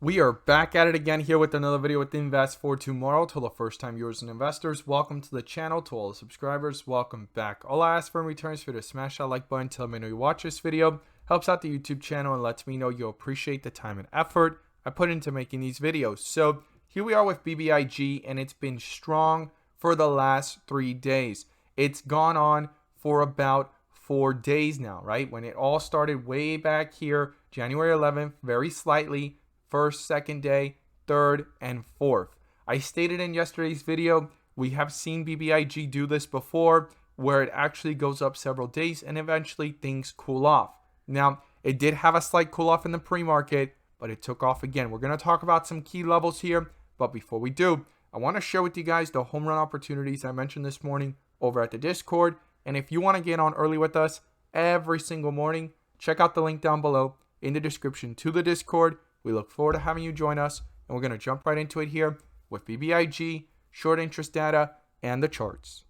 We are back at it again here with another video with Invest for Tomorrow. To the first time viewers and investors, welcome to the channel. To all the subscribers, welcome back. All I ask for in return is for you to smash that like button to let me know you watch this video. Helps out the YouTube channel and lets me know you appreciate the time and effort I put into making these videos. So here we are with Bbig, and it's been strong for the last 3 days. It's gone on for about 4 days now, right? When it all started way back here, January 11th, very slightly. First, second day, third, and fourth. I stated in yesterday's video, we have seen Bbig do this before, where it actually goes up several days and eventually things cool off. Now, it did have a slight cool off in the pre-market, but it took off again. We're going to talk about some key levels here, but before we do, I want to share with you guys the home run opportunities I mentioned this morning over at the Discord. And if you want to get on early with us every single morning, check out the link down below in the description to the Discord. We look forward to having you join us, and we're going to jump right into it here with Bbig, short interest data, and the charts.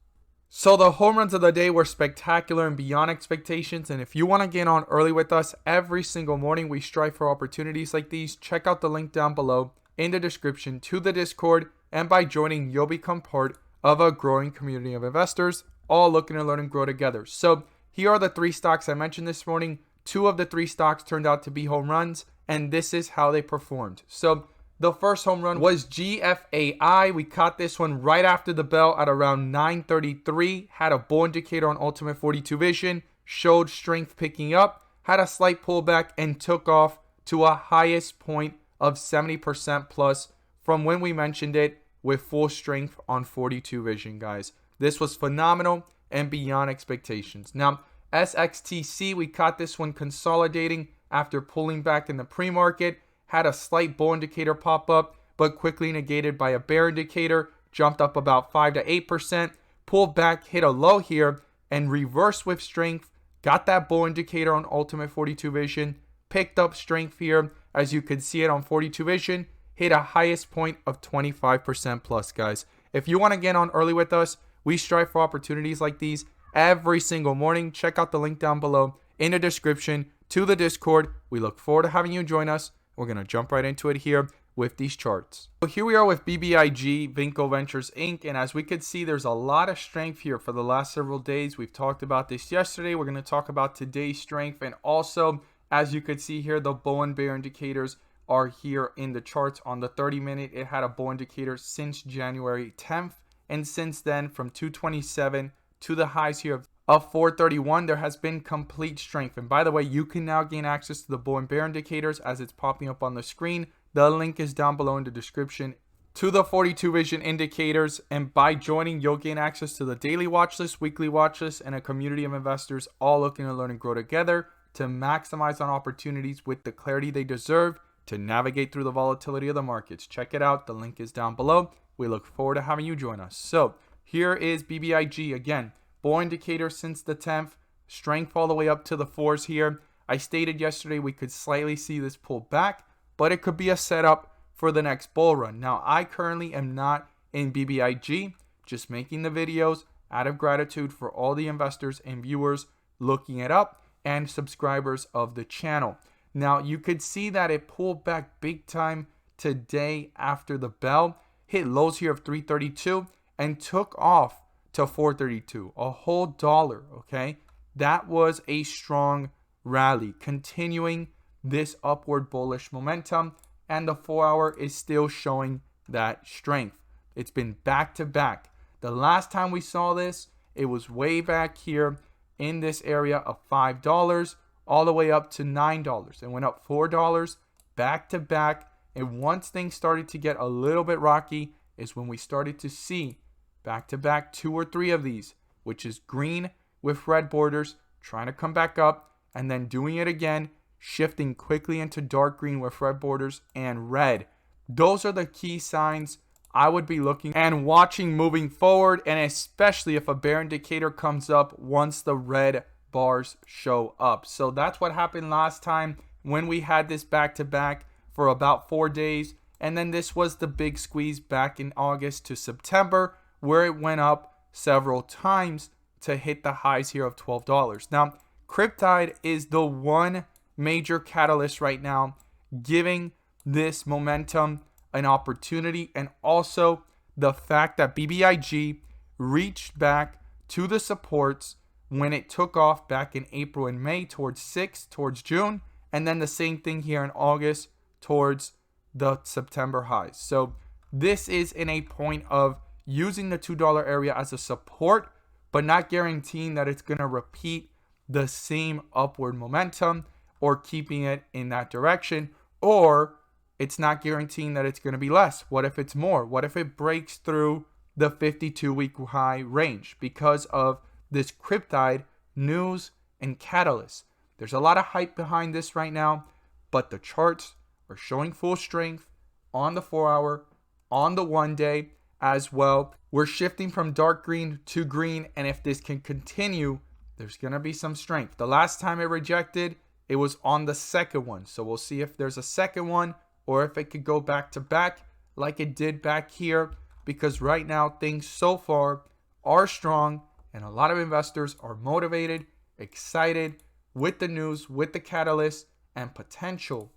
So the home runs of the day were spectacular and beyond expectations, and if you want to get on early with us every single morning, we strive for opportunities like these. Check out the link down below in the description to the Discord, and by joining, you'll become part of a growing community of investors, all looking to learn and grow together. So here are the 3 stocks I mentioned this morning. 2 of the 3 stocks turned out to be home runs, and this is how they performed. So the first home run was GFAI. We caught this one right after the bell at around 9:33. Had a bull indicator on Ultimate 42 Vision. Showed strength picking up. Had a slight pullback and took off to a highest point of 70% plus from when we mentioned it with full strength on 42 Vision, guys. This was phenomenal and beyond expectations. Now, SXTC, we caught this one consolidating after pulling back in the pre-market. Had a slight bull indicator pop up, but quickly negated by a bear indicator. Jumped up about 5 to 8%. Pulled back, hit a low here, and reversed with strength. Got that bull indicator on Ultimate 42 Vision. Picked up strength here, as you can see it on 42 Vision. Hit a highest point of 25% plus, guys. If you want to get on early with us, we strive for opportunities like these every single morning. Check out the link down below in the description to the Discord. We look forward to having you join us. We're going to jump right into it here with these charts. So here we are with Bbig, Vinco Ventures Inc. And as we can see, there's a lot of strength here for the last several days. We've talked about this yesterday. We're going to talk about today's strength. And also, as you can see here, the bull and bear indicators are here in the charts. On the 30-minute, it had a bull indicator since January 10th. And since then, from 227 to the highs here of 431, there has been complete strength. And by the way, you can now gain access to the bull and bear indicators as it's popping up on the screen. The link is down below in the description to the 42 Vision indicators. And by joining, you'll gain access to the daily watch list, weekly watch list, and a community of investors all looking to learn and grow together to maximize on opportunities with the clarity they deserve to navigate through the volatility of the markets. Check it out. The link is down below. We look forward to having you join us. So here is Bbig again. Bull indicator since the 10th. Strength all the way up to the 4s here. I stated yesterday we could slightly see this pull back, but it could be a setup for the next bull run. Now, I currently am not in Bbig, just making the videos out of gratitude for all the investors and viewers looking it up and subscribers of the channel. Now, you could see that it pulled back big time today after the bell. Hit lows here of 332 and took off to 432, a whole dollar. Okay, that was a strong rally, continuing this upward bullish momentum, and the 4-hour is still showing that strength. It's been back to back. The last time we saw this, it was way back here in this area of $5 all the way up to $9. It went up $4 back to back. And once things started to get a little bit rocky is when we started to see back-to-back 2 or 3 of these, which is green with red borders, trying to come back up, and then doing it again, shifting quickly into dark green with red borders and red. Those are the key signs I would be looking and watching moving forward, and especially if a bear indicator comes up once the red bars show up. So that's what happened last time when we had this back-to-back for about 4 days. And then this was the big squeeze back in August to September, where it went up several times to hit the highs here of $12. Now, Cryptide is the one major catalyst right now, giving this momentum an opportunity, and also the fact that BBIG reached back to the supports when it took off back in April and May towards 6, towards June, and then the same thing here in August towards the September highs. So this is in a point of using the $2 area as a support, but not guaranteeing that it's going to repeat the same upward momentum or keeping it in that direction, or it's not guaranteeing that it's going to be less. What if it's more? What if it breaks through the 52-week high range because of this cryptide news and catalyst? There's a lot of hype behind this right now, but the charts are showing full strength on the 4-hour, on the 1-day as well. We're shifting from dark green to green, and if this can continue, there's going to be some strength. The last time it rejected, it was on the second one. So we'll see if there's a second one or if it could go back to back like it did back here, because right now things so far are strong and a lot of investors are motivated, excited with the news, with the catalyst and potential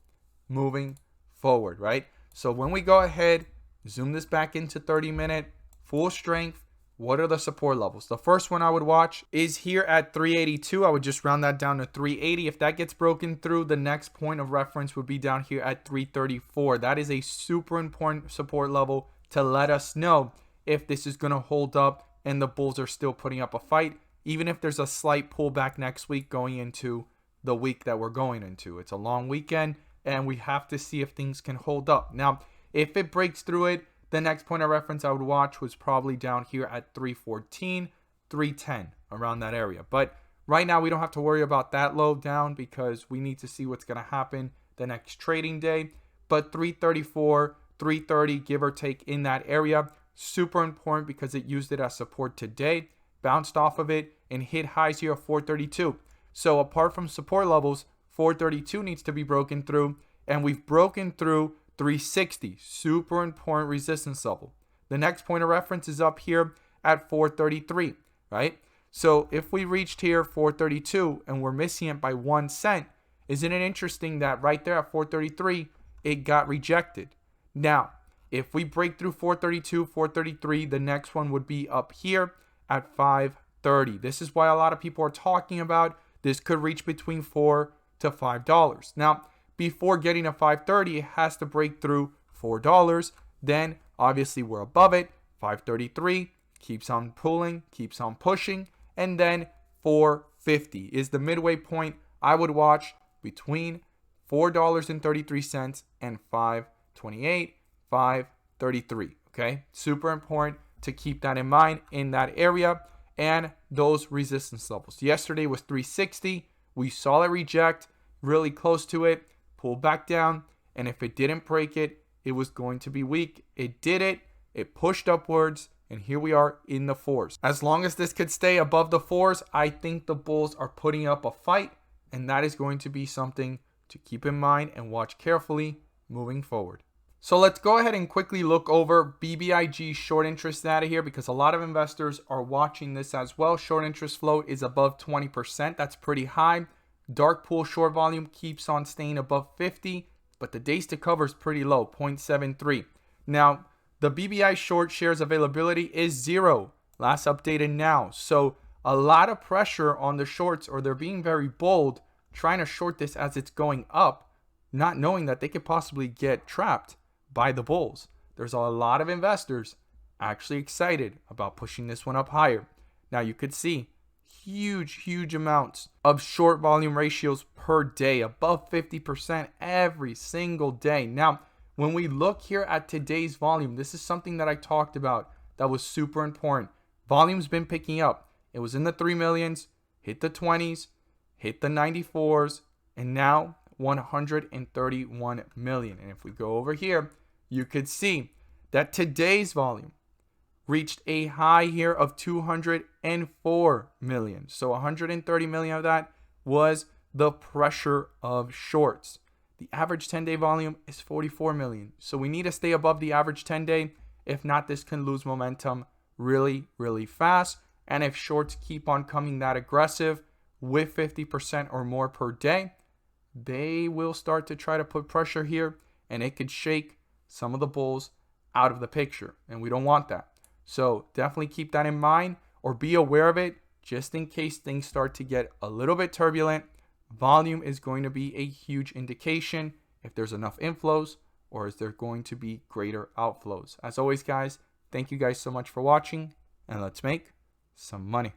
moving forward, right? So when we go ahead, zoom this back into 30-minute, full strength, what are the support levels? The first one I would watch is here at 382. I would just round that down to 380. If that gets broken through, the next point of reference would be down here at 334. That is a super important support level to let us know if this is going to hold up and the bulls are still putting up a fight, even if there's a slight pullback next week going into the week that we're going into. It's a long weekend and we have to see if things can hold up. Now, if it breaks through it, the next point of reference I would watch was probably down here at 314, 310, around that area. But right now, we don't have to worry about that low down because we need to see what's going to happen the next trading day. But 334, 330, give or take in that area, super important because it used it as support today, bounced off of it, and hit highs here of 432. So apart from support levels, 432 needs to be broken through, and we've broken through 360, super important resistance level. The next point of reference is up here at 433, right? So if we reached here 432 and we're missing it by 1 cent, isn't it interesting that right there at 433, it got rejected? Now, if we break through 432, 433, the next one would be up here at 530. This is why a lot of people are talking about this could reach between $4 to $5. Now, before getting to 530, it has to break through $4. Then obviously we're above it. 533 keeps on pulling, keeps on pushing, and then 450 is the midway point I would watch between $4.33 and 528, 533. Okay, super important to keep that in mind in that area and those resistance levels. Yesterday was 360. We saw it reject really close to it, pull back down, and if it didn't break it, it was going to be weak. It did it, it pushed upwards, and here we are in the 4s. As long as this could stay above the 4s, I think the bulls are putting up a fight, and that is going to be something to keep in mind and watch carefully moving forward. So let's go ahead and quickly look over BBIG short interest data here because a lot of investors are watching this as well. Short interest float is above 20%. That's pretty high. Dark pool short volume keeps on staying above 50, but the days to cover is pretty low, 0.73. Now, the BBI short shares availability is 0. Last updated now. So a lot of pressure on the shorts, or they're being very bold, trying to short this as it's going up, not knowing that they could possibly get trapped by the bulls. There's a lot of investors actually excited about pushing this one up higher. Now you could see huge amounts of short volume ratios per day, above 50% every single day. Now, when we look here at today's volume, this is something that I talked about that was super important. Volume's been picking up. It was in the 3 millions, hit the 20s, hit the 94s, and now 131 million. And if we go over here, you could see that today's volume reached a high here of 204 million. So 130 million of that was the pressure of shorts. The average 10-day volume is 44 million. So we need to stay above the average 10-day. If not, this can lose momentum really fast. And if shorts keep on coming that aggressive with 50% or more per day, they will start to try to put pressure here. and it could shake some of the bulls out of the picture, and we don't want that. So definitely keep that in mind, or be aware of it just in case things start to get a little bit turbulent. Volume is going to be a huge indication if there's enough inflows or is there going to be greater outflows. As always, guys, thank you guys so much for watching, and let's make some money.